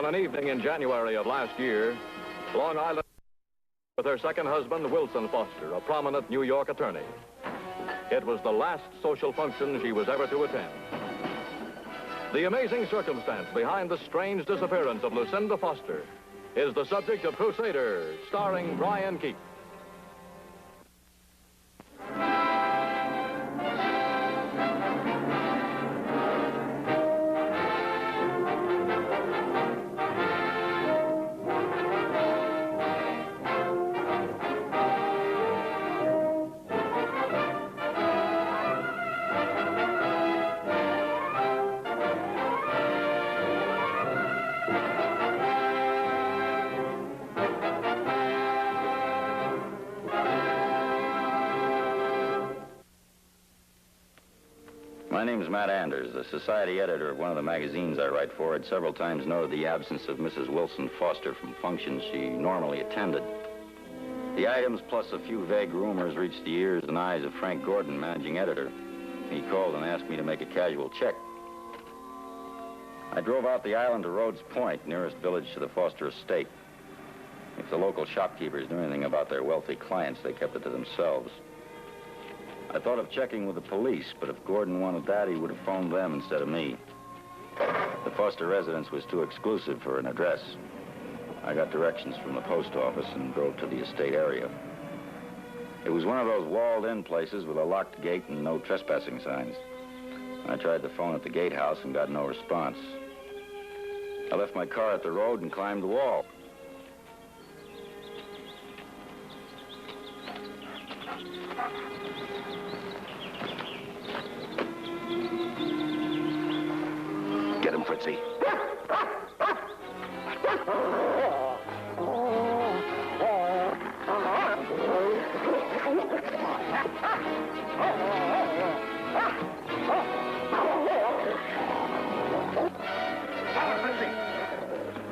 On an evening in January of last year, Long Island with her second husband, Wilson Foster, a prominent New York attorney. It was the last social function she was ever to attend. The amazing circumstance behind the strange disappearance of Lucinda Foster is the subject of Crusader, starring Brian Keith. My name's Matt Anders, the society editor of one of the magazines I write for. Had several times noted the absence of Mrs. Wilson Foster from functions she normally attended. The items, plus a few vague rumors, reached the ears and eyes of Frank Gordon, managing editor. He called and asked me to make a casual check. I drove out the island to Rhodes Point, nearest village to the Foster estate. If the local shopkeepers knew anything about their wealthy clients, they kept it to themselves. I thought of checking with the police, but if Gordon wanted that, he would have phoned them instead of me. The Foster residence was too exclusive for an address. I got directions from the post office and drove to the estate area. It was one of those walled-in places with a locked gate and no trespassing signs. I tried the phone at the gatehouse and got no response. I left my car at the road and climbed the wall. Get him, Fritzy.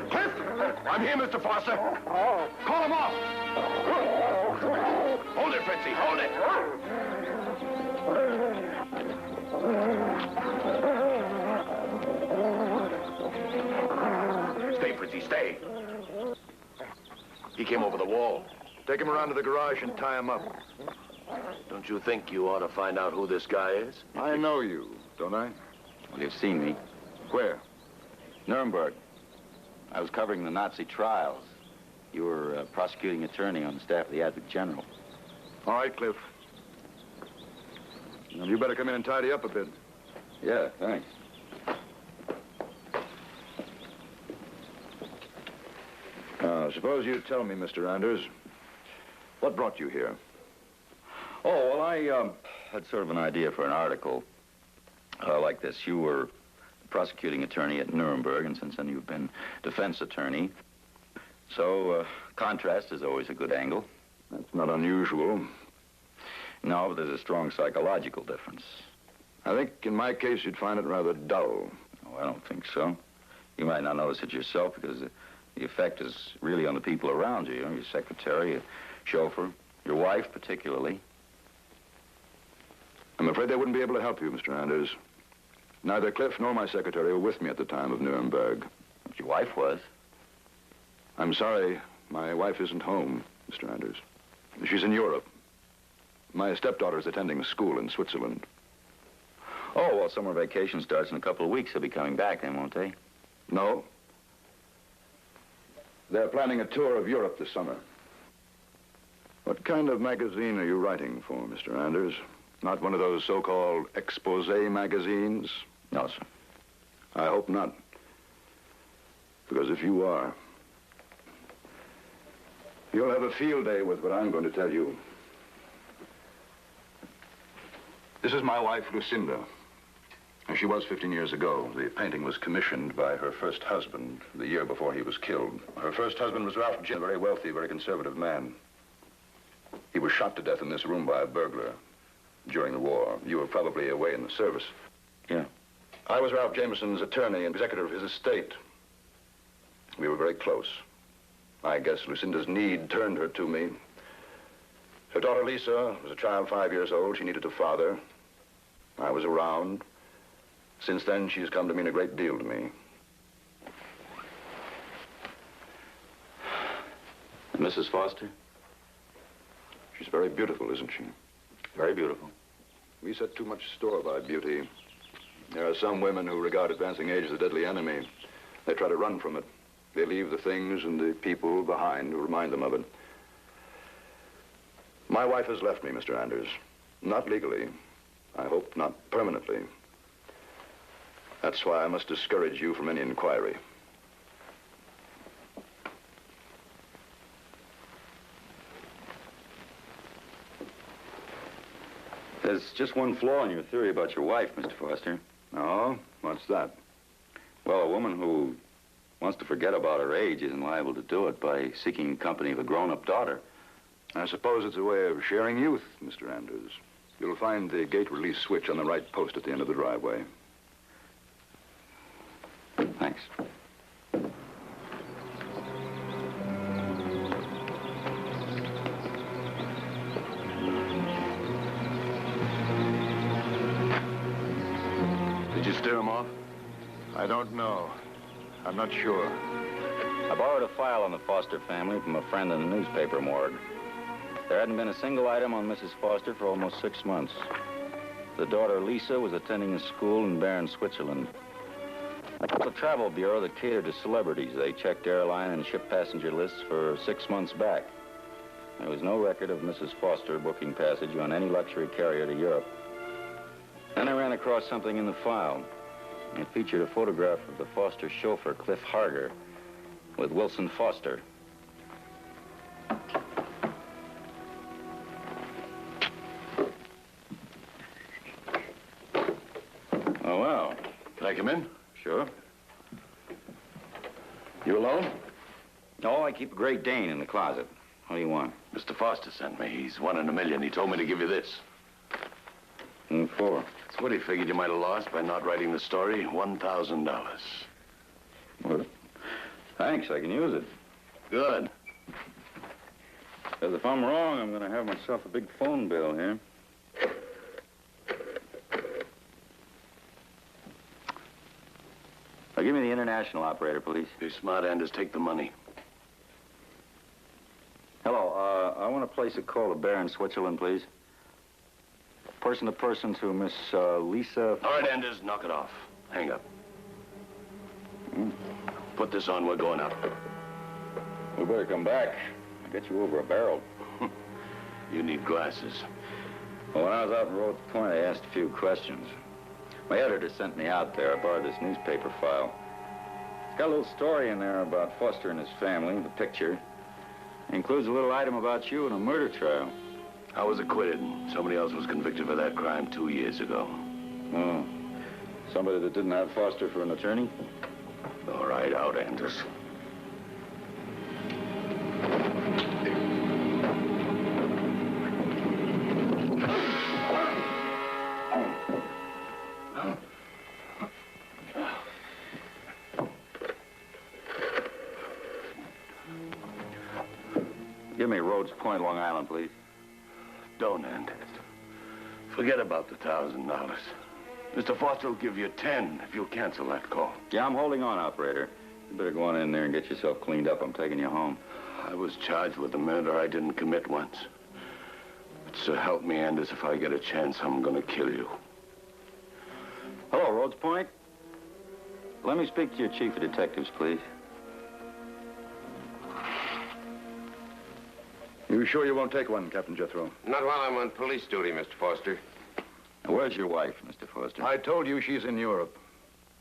Cliff! I'm here, Mr. Foster. Call him off. Hold it, Fritzy, hold it. Stay, Fritzy, stay. He came over the wall. Take him around to the garage and tie him up. Don't you think you ought to find out who this guy is? I know you, don't I? Well, you've seen me. Where? Nuremberg. I was covering the Nazi trials. You were a prosecuting attorney on the staff of the Advocate General. All right, Cliff. Well, you better come in and tidy up a bit. Yeah, thanks. Suppose you tell me, Mr. Anders, what brought you here? Oh, well, I had sort of an idea for an article like this. You were prosecuting attorney at Nuremberg, and since then you've been defense attorney. So, contrast is always a good angle. That's not unusual. No, but there's a strong psychological difference. I think in my case you'd find it rather dull. Oh, I don't think so. You might not notice it yourself because the effect is really on the people around you. You know, your secretary, your chauffeur, your wife particularly. I'm afraid they wouldn't be able to help you, Mr. Anders. Neither Cliff nor my secretary were with me at the time of Nuremberg. But your wife was. I'm sorry, my wife isn't home, Mr. Anders. She's in Europe. My stepdaughter's attending school in Switzerland. Oh, well, summer vacation starts in a couple of weeks. They'll be coming back then, won't they? No. They're planning a tour of Europe this summer. What kind of magazine are you writing for, Mr. Anders? Not one of those so-called expose magazines? No, sir. I hope not. Because if you are, you'll have a field day with what I'm going to tell you. This is my wife, Lucinda. She was 15 years ago. The painting was commissioned by her first husband the year before he was killed. Her first husband was Ralph Jim, a very wealthy, very conservative man. He was shot to death in this room by a burglar during the war. You were probably away in the service. Yeah. I was Ralph Jameson's attorney and executor of his estate. We were very close. I guess Lucinda's need turned her to me. Her daughter, Lisa, was a child 5 years old. She needed a father. I was around. Since then, she's come to mean a great deal to me. Mrs. Foster? She's very beautiful, isn't she? Very beautiful. We set too much store by beauty. There are some women who regard advancing age as a deadly enemy. They try to run from it. They leave the things and the people behind who remind them of it. My wife has left me, Mr. Anders. Not legally. I hope not permanently. That's why I must discourage you from any inquiry. There's just one flaw in your theory about your wife, Mr. Foster. Oh? What's that? Well, a woman who wants to forget about her age isn't liable to do it by seeking company of a grown-up daughter. I suppose it's a way of sharing youth, Mr. Anders. You'll find the gate release switch on the right post at the end of the driveway. Thanks. Did you steer him off? I don't know. I'm not sure. I borrowed a file on the Foster family from a friend in the newspaper morgue. There hadn't been a single item on Mrs. Foster for almost 6 months. The daughter, Lisa, was attending a school in Bern, Switzerland. It was a travel bureau that catered to celebrities. They checked airline and ship passenger lists for 6 months back. There was no record of Mrs. Foster booking passage on any luxury carrier to Europe. Then I ran across something in the file. It featured a photograph of the Foster chauffeur, Cliff Harger, with Wilson Foster. Oh, well. Can I come in? Sure. You alone? Oh, I keep a Great Dane in the closet. What do you want? Mr. Foster sent me. He's 1 in a million. He told me to give you this. What for? It's what he figured you might have lost by not writing the story. $1,000. Well, thanks. I can use it. Good. Because if I'm wrong, I'm going to have myself a big phone bill here. Now, give me the international operator, please. You're smart, Anders. Take the money. Hello, I want to place a call to Bern, Switzerland, please. Person to person to Miss Lisa... All right, Anders, knock it off. Hang up. Put this on. We're going up. We better come back. I'll get you over a barrel. You need glasses. Well, when I was out in Rhodes Point, I asked a few questions. My editor sent me out there. I borrowed this newspaper file. It's got a little story in there about Foster and his family, the picture. It includes a little item about you and a murder trial. I was acquitted. Somebody else was convicted for that crime 2 years ago. Oh. Somebody that didn't have Foster for an attorney? All right, out, Anders. Give me Rhodes Point, Long Island, please. Don't, Anders. Forget about the $1,000. Mr. Foster will give you 10 if you'll cancel that call. Yeah, I'm holding on, operator. You better go on in there and get yourself cleaned up. I'm taking you home. I was charged with a murder I didn't commit once. But so help me, Anders, if I get a chance, I'm gonna kill you. Hello, Rhodes Point. Let me speak to your chief of detectives, please. You sure you won't take one, Captain Jethro? Not while I'm on police duty, Mr. Foster. Now, where's your wife, Mr. Foster? I told you she's in Europe.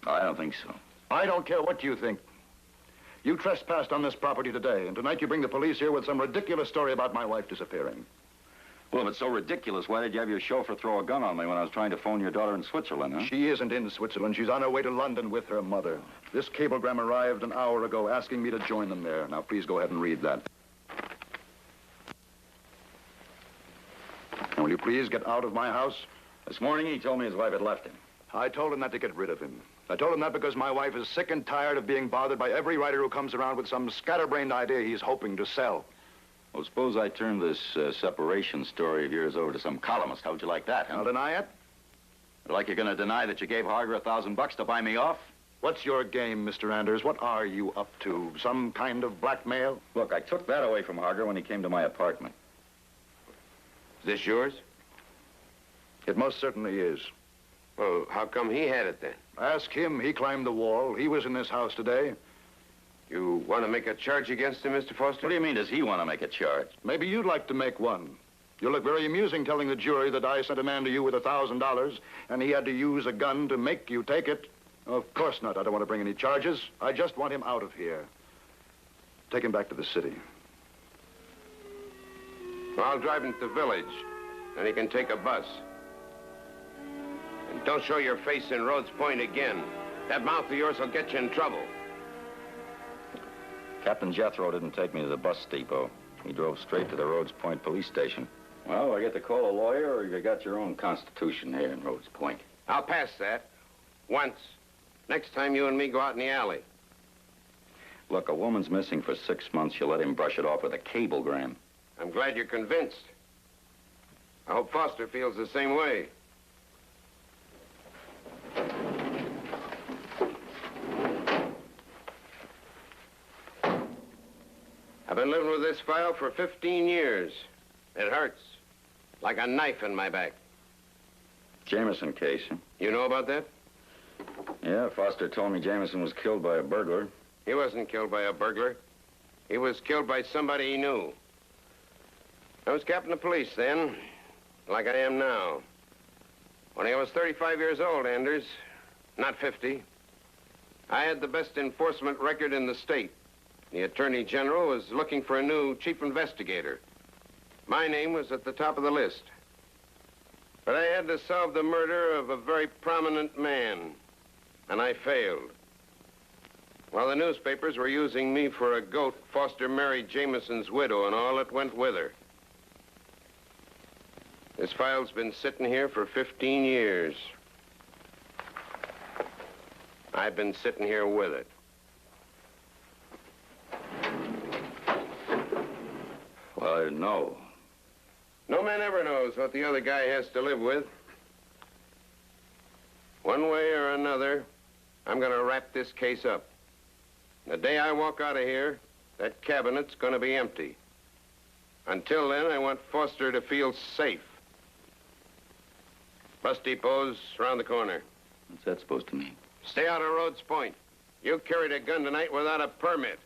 I don't think so. I don't care what you think. You trespassed on this property today, and tonight you bring the police here with some ridiculous story about my wife disappearing. Well, if it's so ridiculous, why did you have your chauffeur throw a gun on me when I was trying to phone your daughter in Switzerland, huh? She isn't in Switzerland. She's on her way to London with her mother. This cablegram arrived an hour ago asking me to join them there. Now, please go ahead and read that. And will you please get out of my house? This morning, he told me his wife had left him. I told him that to get rid of him. I told him that because my wife is sick and tired of being bothered by every writer who comes around with some scatterbrained idea he's hoping to sell. Well, suppose I turn this separation story of yours over to some columnist. How would you like that, huh? I'll deny it. Like you're going to deny that you gave Harger $1,000 to buy me off? What's your game, Mr. Anders? What are you up to? Some kind of blackmail? Look, I took that away from Harger when he came to my apartment. Is this yours? It most certainly is. Well, how come he had it then? Ask him. He climbed the wall. He was in this house today. You want to make a charge against him, Mr. Foster? What do you mean, does he want to make a charge? Maybe you'd like to make one. You look very amusing telling the jury that I sent a man to you with $1,000 and he had to use a gun to make you take it. Of course not. I don't want to bring any charges. I just want him out of here. Take him back to the city. Well, I'll drive him to the village, and he can take a bus. And don't show your face in Rhodes Point again. That mouth of yours will get you in trouble. Captain Jethro didn't take me to the bus depot. He drove straight to the Rhodes Point police station. Well, I get to call a lawyer, or you got your own constitution here in Rhodes Point? I'll pass that. Once. Next time you and me go out in the alley. Look, a woman's missing for 6 months. You let him brush it off with a cablegram. I'm glad you're convinced. I hope Foster feels the same way. I've been living with this file for 15 years. It hurts. Like a knife in my back. Jameson case, huh? You know about that? Yeah, Foster told me Jameson was killed by a burglar. He wasn't killed by a burglar. He was killed by somebody he knew. I was captain of police then, like I am now. When I was 35 years old, Anders, not 50, I had the best enforcement record in the state. The Attorney General was looking for a new chief investigator. My name was at the top of the list. But I had to solve the murder of a very prominent man, and I failed. While the newspapers were using me for a goat, Foster married Jameson's widow and all that went with her. This file's been sitting here for 15 years. I've been sitting here with it. Well, I didn't know. No man ever knows what the other guy has to live with. One way or another, I'm going to wrap this case up. The day I walk out of here, that cabinet's going to be empty. Until then, I want Foster to feel safe. Bus depot's around the corner. What's that supposed to mean? Stay out of Rhodes Point. You carried a gun tonight without a permit.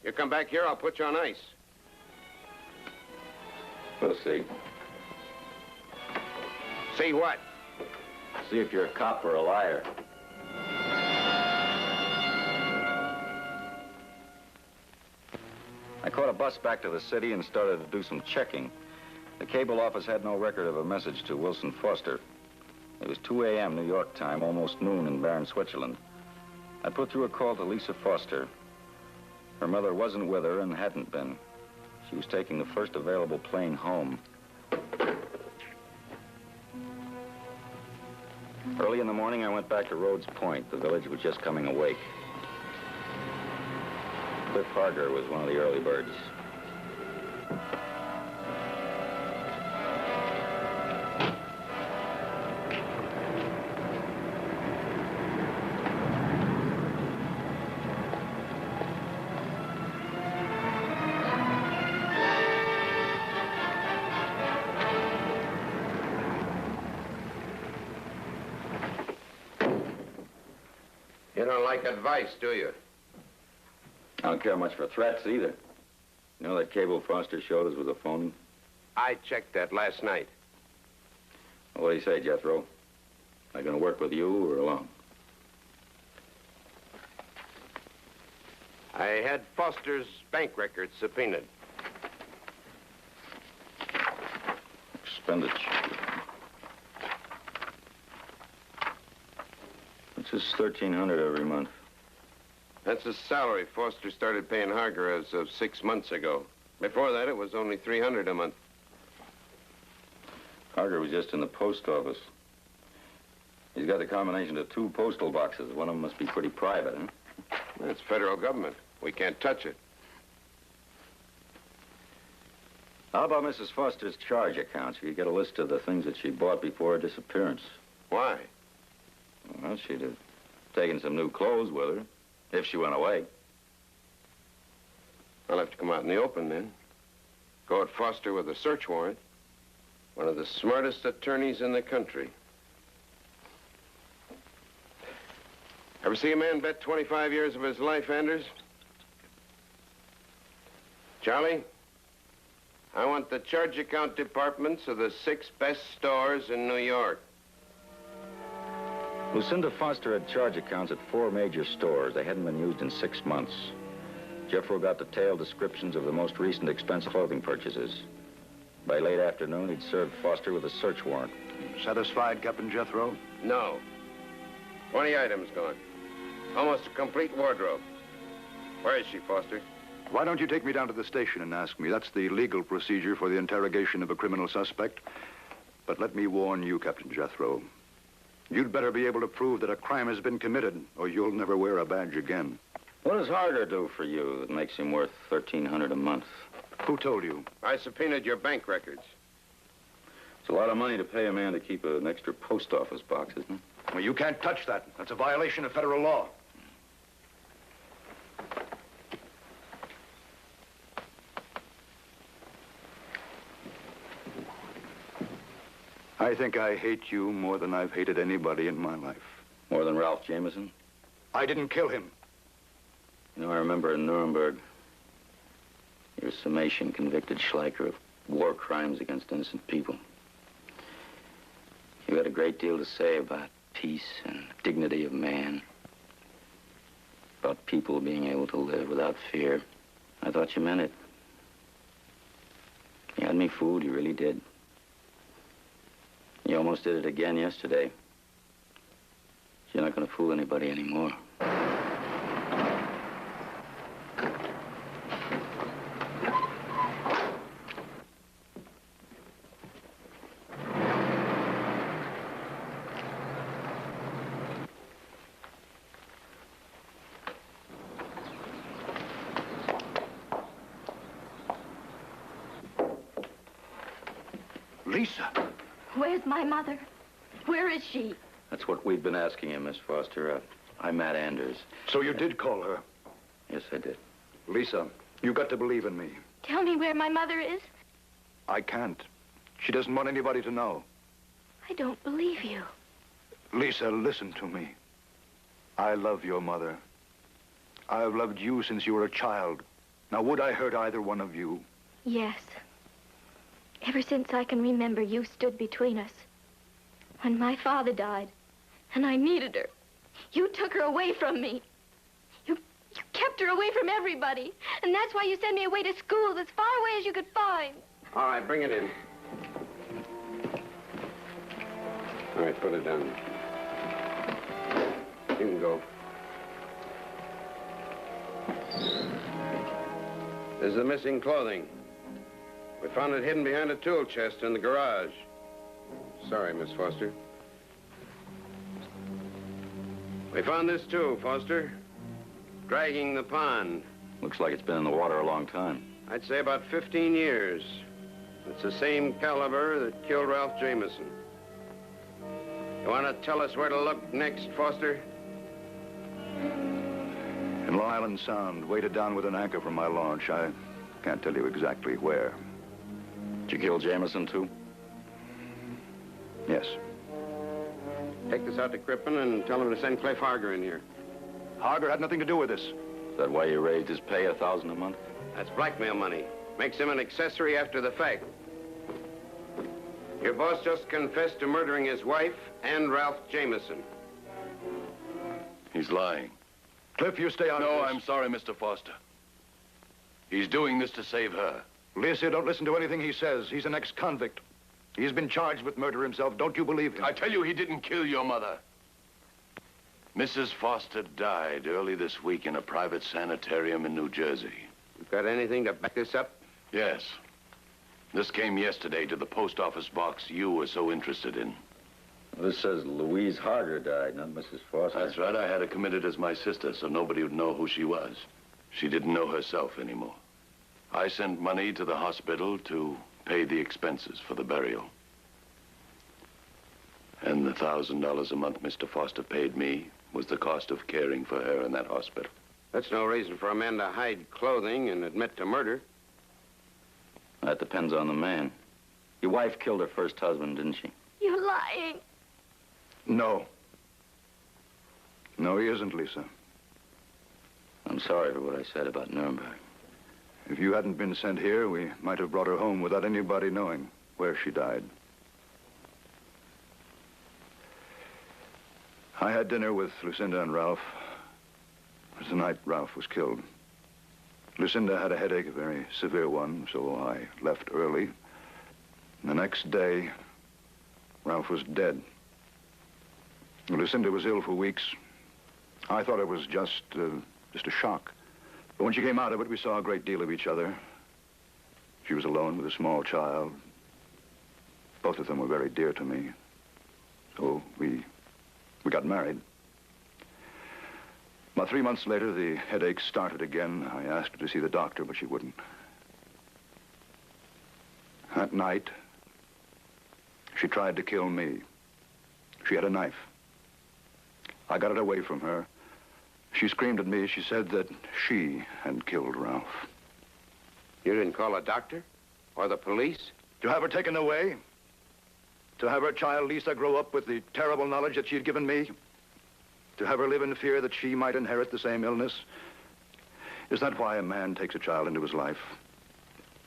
You come back here, I'll put you on ice. We'll see. See what? See if you're a cop or a liar. I caught a bus back to the city and started to do some checking. The cable office had no record of a message to Wilson Foster. It was 2 a.m. New York time, almost noon in Bern, Switzerland. I put through a call to Lisa Foster. Her mother wasn't with her and hadn't been. She was taking the first available plane home. Early in the morning, I went back to Rhodes Point. The village was just coming awake. Cliff Harger was one of the early birds. You don't like advice, do you? I don't care much for threats either. You know that cable Foster showed us was a phony? I checked that last night. Well, what do you say, Jethro? Am I going to work with you or alone? I had Foster's bank records subpoenaed. Expenditure. It's just $1,300 every month. That's the salary Foster started paying Harger as of 6 months ago. Before that, it was only $300 a month. Harger was just in the post office. He's got the combination of 2 postal boxes. One of them must be pretty private, huh? It's federal government. We can't touch it. How about Mrs. Foster's charge accounts? You get a list of the things that she bought before her disappearance. Why? Well, she'd have taking some new clothes with her, if she went away. I'll have to come out in the open then. Go at Foster with a search warrant. One of the smartest attorneys in the country. Ever see a man bet 25 years of his life, Anders? Charlie, I want the charge account departments of the 6 best stores in New York. Lucinda Foster had charge accounts at 4 major stores. They hadn't been used in 6 months. Jethro got detailed descriptions of the most recent expensive clothing purchases. By late afternoon, he'd served Foster with a search warrant. Satisfied, Captain Jethro? No. 20 items gone. Almost a complete wardrobe. Where is she, Foster? Why don't you take me down to the station and ask me? That's the legal procedure for the interrogation of a criminal suspect. But let me warn you, Captain Jethro. You'd better be able to prove that a crime has been committed, or you'll never wear a badge again. What does Harger do for you that makes him worth $1,300 a month? Who told you? I subpoenaed your bank records. It's a lot of money to pay a man to keep an extra post office box, isn't it? Well, you can't touch that. That's a violation of federal law. I think I hate you more than I've hated anybody in my life. More than Ralph Jameson? I didn't kill him. You know, I remember in Nuremberg, your summation convicted Schleicher of war crimes against innocent people. You had a great deal to say about peace and dignity of man, about people being able to live without fear. I thought you meant it. You had me fooled, you really did. You almost did it again yesterday. You're not going to fool anybody anymore. Lisa! Where's my mother? Where is she? That's what we've been asking him, Miss Foster. I'm Matt Anders. So you did call her? Yes, I did. Lisa, you got to believe in me. Tell me where my mother is. I can't. She doesn't want anybody to know. I don't believe you. Lisa, listen to me. I love your mother. I've loved you since you were a child. Now, would I hurt either one of you? Yes. Ever since I can remember, you stood between us. When my father died, and I needed her, you took her away from me. You kept her away from everybody. And that's why you sent me away to schools as far away as you could find. All right, bring it in. All right, put it down. You can go. This is the missing clothing. We found it hidden behind a tool chest in the garage. Sorry, Miss Foster. We found this too, Foster. Dragging the pond. Looks like it's been in the water a long time. I'd say about 15 years. It's the same caliber that killed Ralph Jameson. You want to tell us where to look next, Foster? In Long Island Sound, weighted down with an anchor from my launch. I can't tell you exactly where. Did you kill Jameson, too? Yes. Take this out to Crippen and tell him to send Cliff Harger in here. Harger had nothing to do with this. Is that why you raised his pay $1,000 a month? That's blackmail money. Makes him an accessory after the fact. Your boss just confessed to murdering his wife and Ralph Jameson. He's lying. Cliff, you stay out of No, this. I'm sorry, Mr. Foster. He's doing this to save her. Lisa, don't listen to anything he says. He's an ex-convict. He's been charged with murder himself. Don't you believe him? I tell you, he didn't kill your mother. Mrs. Foster died early this week in a private sanitarium in New Jersey. You got anything to back this up? Yes. This came yesterday to the post office box you were so interested in. This says Louise Harger died, not Mrs. Foster. That's right. I had her committed as my sister so nobody would know who she was. She didn't know herself anymore. I sent money to the hospital to pay the expenses for the burial. And the $1,000 a month Mr. Foster paid me was the cost of caring for her in that hospital. That's no reason for a man to hide clothing and admit to murder. That depends on the man. Your wife killed her first husband, didn't she? You're lying. No. No, he isn't, Lisa. I'm sorry for what I said about Nuremberg. If you hadn't been sent here, we might have brought her home without anybody knowing where she died. I had dinner with Lucinda and Ralph. It was the night Ralph was killed. Lucinda had a headache, a very severe one, so I left early. And the next day, Ralph was dead. Lucinda was ill for weeks. I thought it was just a shock. But when she came out of it, we saw a great deal of each other. She was alone with a small child. Both of them were very dear to me. So we got married. About 3 months later, the headache started again. I asked her to see the doctor, but she wouldn't. That night, she tried to kill me. She had a knife. I got it away from her. She screamed at me. She said that she had killed Ralph. You didn't call a doctor? Or the police? To have her taken away? To have her child, Lisa, grow up with the terrible knowledge that she had given me? To have her live in fear that she might inherit the same illness? Is that why a man takes a child into his life?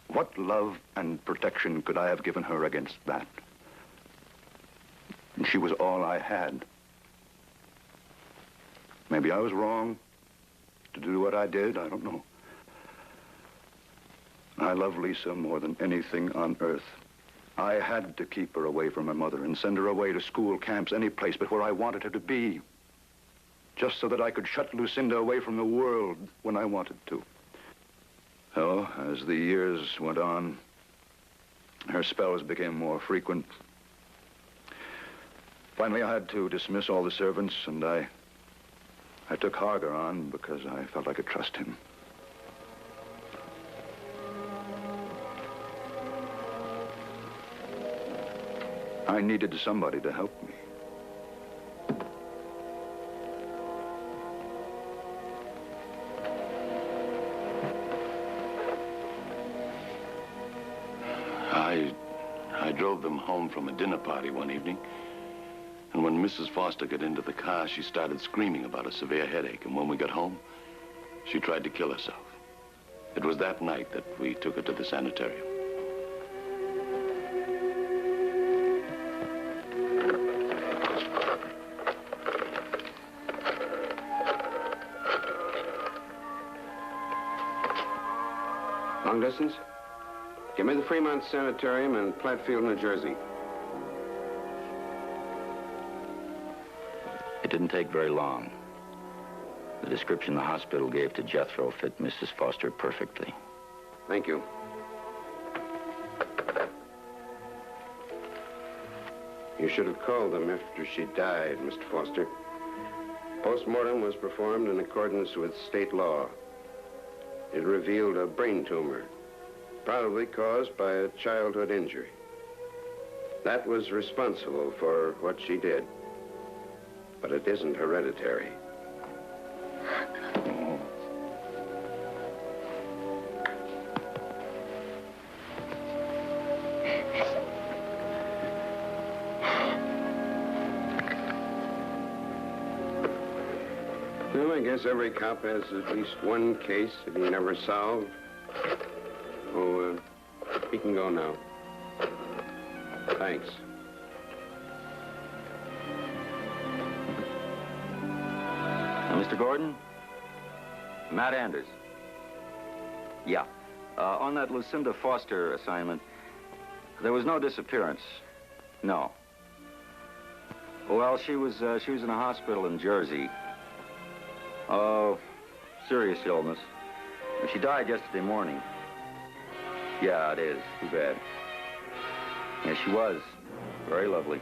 What love and protection could I have given her against that? And she was all I had. Maybe I was wrong to do what I did. I don't know. I love Lisa more than anything on earth. I had to keep her away from her mother and send her away to school, camps, any place but where I wanted her to be. Just so that I could shut Lucinda away from the world when I wanted to. So, as the years went on, her spells became more frequent. Finally, I had to dismiss all the servants, and I took Harger on because I felt I could trust him. I needed somebody to help me. I drove them home from a dinner party one evening. And when Mrs. Foster got into the car, she started screaming about a severe headache. And when we got home, she tried to kill herself. It was that night that we took her to the sanitarium. Long distance? Give me the Fremont Sanitarium in Plattfield, New Jersey. It didn't take very long. The description the hospital gave to Jethro fit Mrs. Foster perfectly. Thank you. You should have called them after she died, Mr. Foster. Postmortem was performed in accordance with state law. It revealed a brain tumor, probably caused by a childhood injury. That was responsible for what she did. But it isn't hereditary. Well, I guess every cop has at least one case that he never solved. Oh, he can go now. Thanks. Mr. Gordon? Matt Anders. Yeah. On that Lucinda Foster assignment, there was no disappearance. No. Well, she was in a hospital in Jersey. Oh, serious illness. She died yesterday morning. Yeah, it is. Too bad. Yeah, she was. Very lovely.